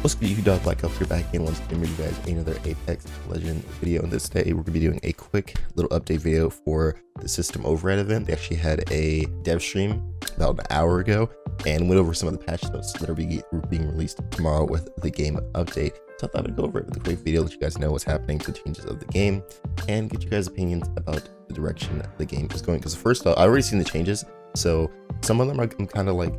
What's good, you Dog Black Elf here back in once again bringing you guys another Apex Legend video. And this day we're going to be doing a quick little update video for the System Override event. They actually had a dev stream about an hour ago and went over some of the patch notes that are being released tomorrow with the game update. So I thought I'd go over it with a quick video, let you guys know what's happening to the changes of the game and get you guys opinions about the direction the game is going. Because first off, I've already seen the changes, so some of them I'm kind of like,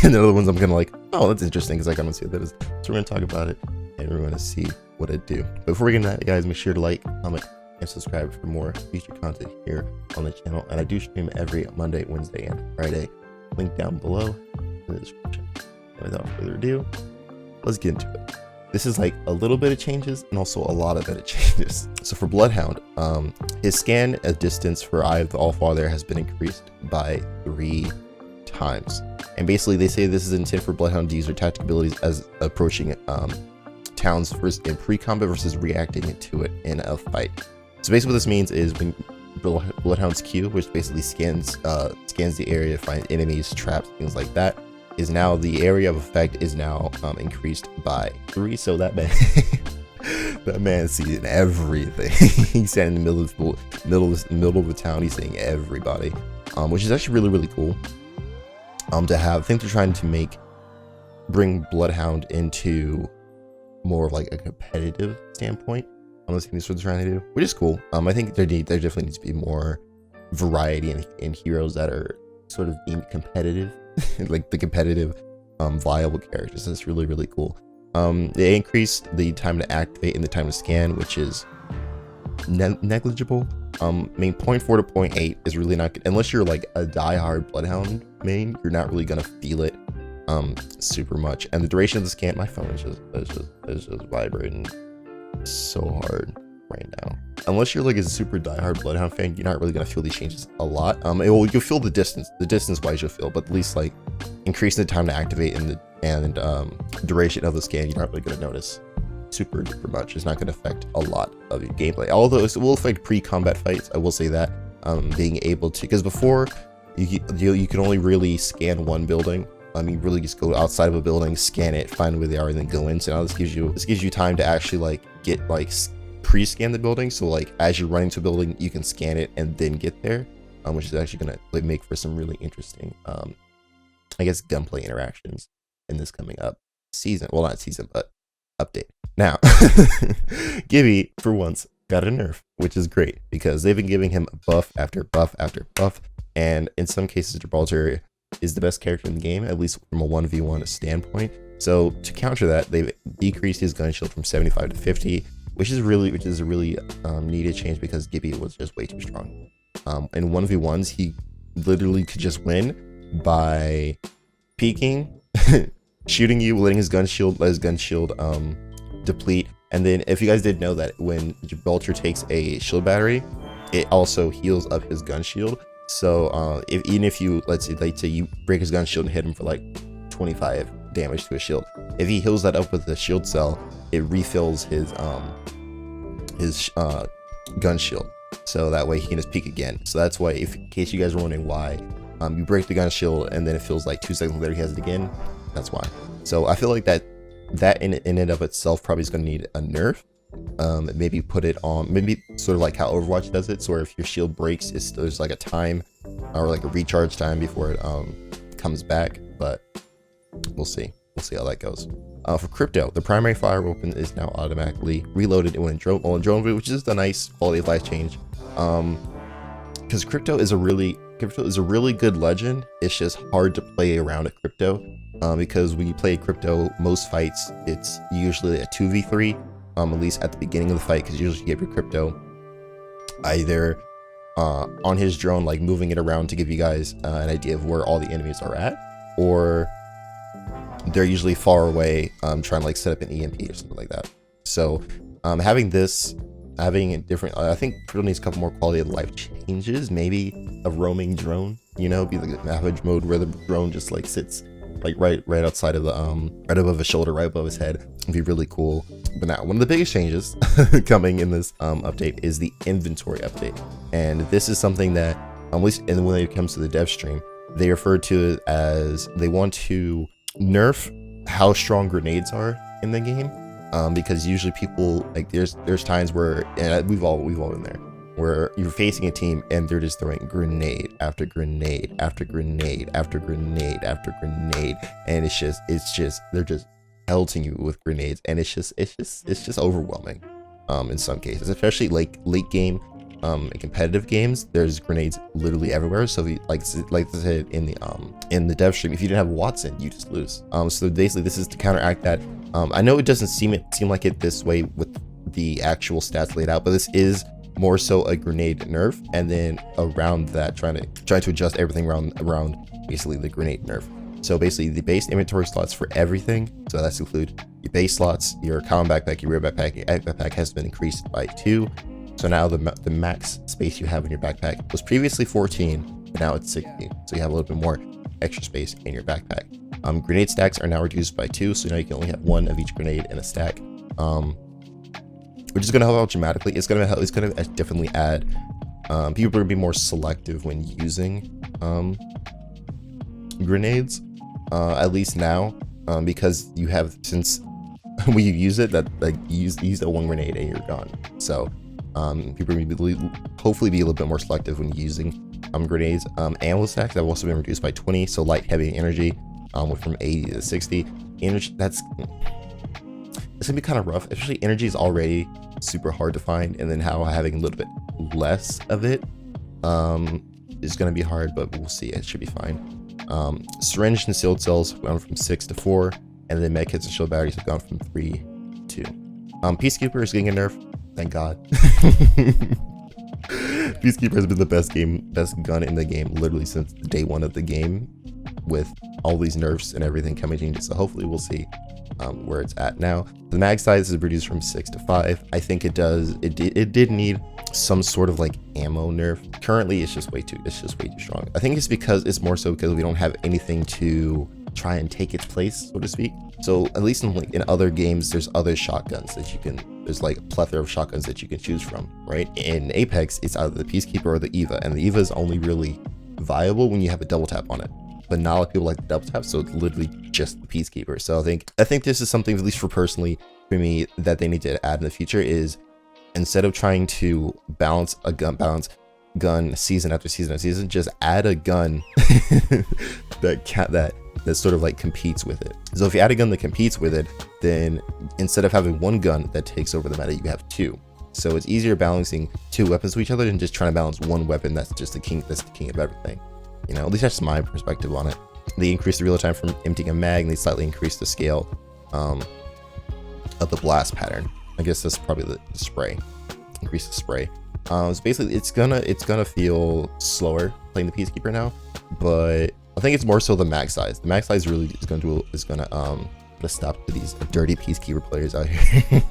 and the other ones I'm kind of like, oh, that's interesting because I kind of see what that is. So we're going to talk about it and we're going to see what it do. But before we get into that, guys, make sure to like, comment, and subscribe for more future content here on the channel. And I do stream every Monday, Wednesday, and Friday. Link down below in the description. And without further ado, let's get into it. This is like a little bit of changes and also a lot of bit of changes. So for Bloodhound, his scan distance for Eye of the Allfather has been increased by 3 times. And basically they say this is intent for Bloodhound to use their tactical abilities as approaching towns first in pre-combat versus reacting to it in a fight. So basically what this means is when Bloodhound's Q, which basically scans the area to find enemies, traps, things like that, is now the area of effect is now increased by 3. So that man that man's seeing everything. He's standing in the middle of the town, he's seeing everybody, which is actually really cool. To have, I think they're trying to bring Bloodhound into more of like a competitive standpoint. I think that's what they're trying to do, which is cool. I think there definitely needs to be more variety in heroes that are sort of deemed competitive, like the competitive, viable characters. That's really cool. They increased the time to activate and the time to scan, which is negligible. I mean, 0.4 to 0.8 is really not good unless you're like a die-hard Bloodhound main. You're not really gonna feel it super much. And the duration of the scan, my phone is just vibrating so hard right now. Unless you're like a super die-hard Bloodhound fan, you're not really gonna feel these changes a lot. You'll feel the distance wise you'll feel, but at least like increasing the time to activate and the duration of the scan, you're not really gonna notice super duper much. It's not going to affect a lot of your gameplay, although it will affect pre-combat fights. I will say that being able to, because before you can only really scan one building. You really just go outside of a building, scan it, find where they are, and then go in. So now this gives you time to actually like get like pre-scan the building. So like as you're running to a building, you can scan it and then get there, which is actually going to like make for some really interesting I guess gunplay interactions in this coming up season. Well, not season, but update. Now, Gibby, for once, got a nerf, which is great because they've been giving him buff after buff after buff, and in some cases, Gibraltar is the best character in the game, at least from a 1v1 standpoint. So to counter that, they've decreased his gun shield from 75 to 50, which is a really needed change because Gibby was just way too strong. In 1v1s, he literally could just win by peeking, shooting you, letting his gun shield deplete, and then if you guys did know that when Gibraltar takes a shield battery, it also heals up his gun shield. So even if you let's say you break his gun shield and hit him for like 25 damage to his shield, if he heals that up with the shield cell, it refills his gun shield, so that way he can just peek again. So that's why, in case you guys were wondering why you break the gun shield and then it feels like 2 seconds later he has it again, that's why. So I feel like that in and of itself probably is going to need a nerf. Maybe put it on, maybe sort of like how Overwatch does it, so if your shield breaks, there's like a time or like a recharge time before it comes back. But we'll see how that goes. For Crypto, the primary fire weapon is now automatically reloaded when in drone view, which is a nice quality of life change. Because Crypto is a really good legend. It's just hard to play around a Crypto, because when you play Crypto, most fights it's usually a 2v3, at least at the beginning of the fight, because you usually give your Crypto either on his drone, like moving it around to give you guys an idea of where all the enemies are at, or they're usually far away, trying to like set up an EMP or something like that. So having a different, I think Crypto needs a couple more quality of life changes, maybe a roaming drone, be like an average mode where the drone just like sits like right outside of the right above his shoulder, right above his head. It'd be really cool. But now, one of the biggest changes coming in this update is the inventory update, and this is something that at least and when it comes to the dev stream, they refer to it as they want to nerf how strong grenades are in the game, because usually people like there's times where, and we've all been there, where you're facing a team and they're just throwing grenade after grenade after grenade after grenade after grenade, and it's just they're just pelting you with grenades, and it's just overwhelming in some cases, especially like late game in competitive games. There's grenades literally everywhere, so if you, like I said in the dev stream, if you didn't have Watson, you just lose. So basically this is to counteract that. I know it doesn't seem like it this way with the actual stats laid out, but this is more so a grenade nerf, and then around that trying to adjust everything around basically the grenade nerf. So basically the base inventory slots for everything, so that's include your base slots, your common backpack, your rear backpack, your egg backpack has been increased by 2. So now the max space you have in your backpack was previously 14, but now it's 16. So you have a little bit more extra space in your backpack. Grenade stacks are now reduced by 2, so now you can only have 1 of each grenade in a stack, which is going to help out dramatically. It's going to definitely add, people are going to be more selective when using grenades, at least now, because you have, since when you use it, that like you use that 1 grenade and you're gone. So people are going to hopefully be a little bit more selective when using grenades. Ammo stacks have also been reduced by 20, so light, heavy, and energy went from 80 to 60. Energy, it's gonna be kind of rough, especially energy is already super hard to find, and then how having a little bit less of it is gonna be hard, but we'll see. It should be fine. Syringe and sealed cells went from 6 to 4, and then med kits and shield batteries have gone from 3 to 2. Peacekeeper is getting a nerf, thank God. Peacekeeper has been the best gun in the game literally since day 1 of the game, with all these nerfs and everything coming changes. So hopefully we'll see where it's at now. The mag size is reduced from 6 to 5. I think it did need some sort of like ammo nerf. Currently it's just way too strong. I think it's because it's more so because we don't have anything to try and take its place, so to speak. So at least in other games, there's other shotguns that there's like a plethora of shotguns that you can choose from, right? In Apex, it's either the Peacekeeper or the Eva, and the Eva is only really viable when you have a double tap on it. But not a lot of people like the double tap, so it's literally just the Peacekeeper. So I think this is something, at least for me, that they need to add in the future, is instead of trying to balance gun season after season after season, just add a gun that sort of like competes with it. So if you add a gun that competes with it, then instead of having 1 gun that takes over the meta, you have 2. So it's easier balancing 2 weapons to each other than just trying to balance 1 weapon that's the king of everything. You know, at least that's my perspective on it. They increased the reload time from emptying a mag, and they slightly increased the scale of the blast pattern. I guess that's probably the spray. Increase the spray. So basically, it's gonna feel slower playing the Peacekeeper now, but I think it's more so the mag size. The mag size really is gonna stop these dirty Peacekeeper players out here.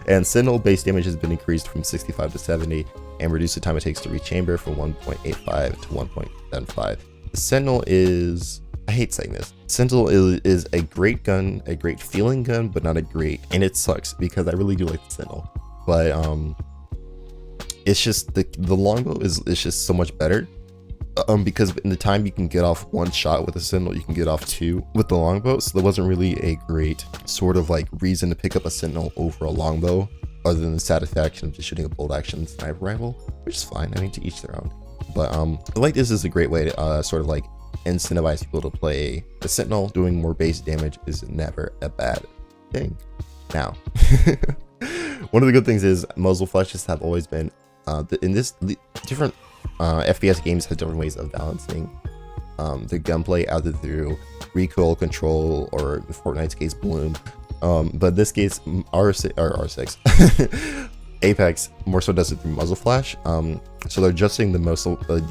And Sentinel base damage has been increased from 65 to 70, and reduced the time it takes to reach chamber from 1.85 to 1.75. The Sentinel is, I hate saying this, Sentinel is a great gun, a great feeling gun, but not a great, and it sucks because I really do like the Sentinel, but it's just the longbow is just so much better, because in the time you can get off 1 shot with a Sentinel, you can get off 2 with the longbow. So there wasn't really a great sort of like reason to pick up a Sentinel over a longbow, other than the satisfaction of just shooting a bolt action sniper rifle, which is fine. I mean, to each their own. But I like this is a great way to sort of like incentivize people to play the Sentinel. Doing more base damage is never a bad thing. Now, one of the good things is muzzle flashes have always been different FPS games have different ways of balancing the gunplay, either through recoil control or in Fortnite's case bloom. But in this case, R6 Apex more so does it through muzzle flash. So they're adjusting the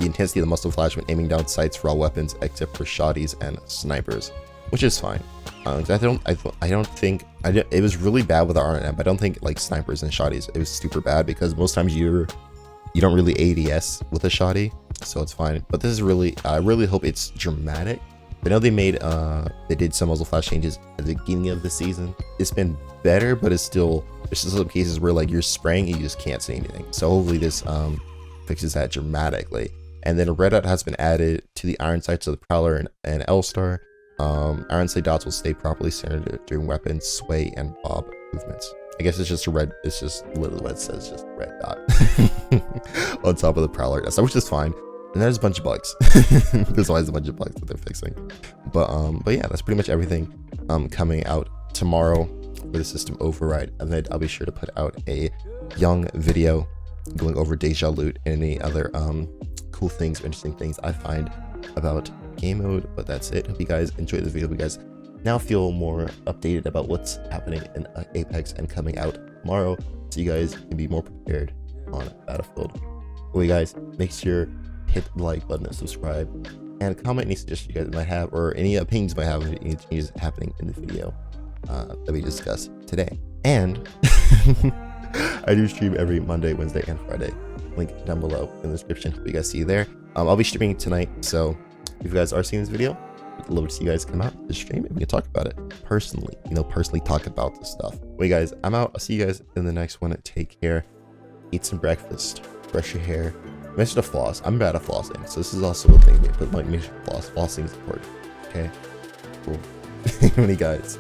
intensity of the muzzle flash when aiming down sights for all weapons except for shotties and snipers, which is fine. I don't think it was really bad with the RNM, but I don't think like snipers and shotties it was super bad, because most times you don't really ADS with a shotty, so it's fine. But this is really, I really hope it's dramatic. I know they did some muzzle flash changes at the beginning of the season. It's been better, but there's still some cases where like you're spraying and you just can't see anything. So hopefully this fixes that dramatically. And then a red dot has been added to the iron sights of the Prowler and L-Star. Iron sight dots will stay properly centered during weapon, sway, and bob movements. I guess it's just a red, it's just literally what it says, just a red dot on top of the Prowler, which is fine. And there's a bunch of bugs. There's always a bunch of bugs that they're fixing. But yeah, that's pretty much everything coming out tomorrow for the system override. And then I'll be sure to put out a young video going over Deja Loot and any other cool things or interesting things I find about game mode. But that's it. Hope you guys enjoyed the video. Hope you guys now feel more updated about what's happening in Apex and coming out tomorrow, so you guys can be more prepared on Battlefield. Well, you guys, make sure hit the like button and subscribe, and comment any suggestions you guys might have or any opinions you might have on any changes happening in the video that we discussed today. And I do stream every Monday, Wednesday, and Friday. Link down below in the description. Hope you guys see you there. I'll be streaming tonight, so if you guys are seeing this video, I'd love to see you guys come out to stream and we can talk about it personally. Personally talk about this stuff. Well, you guys, I'm out. I'll see you guys in the next one. Take care. Eat some breakfast. Brush your hair. Make sure to floss. I'm bad at flossing, so this is also a thing. But make sure to floss. Flossing is important. Okay. Cool. Many guys.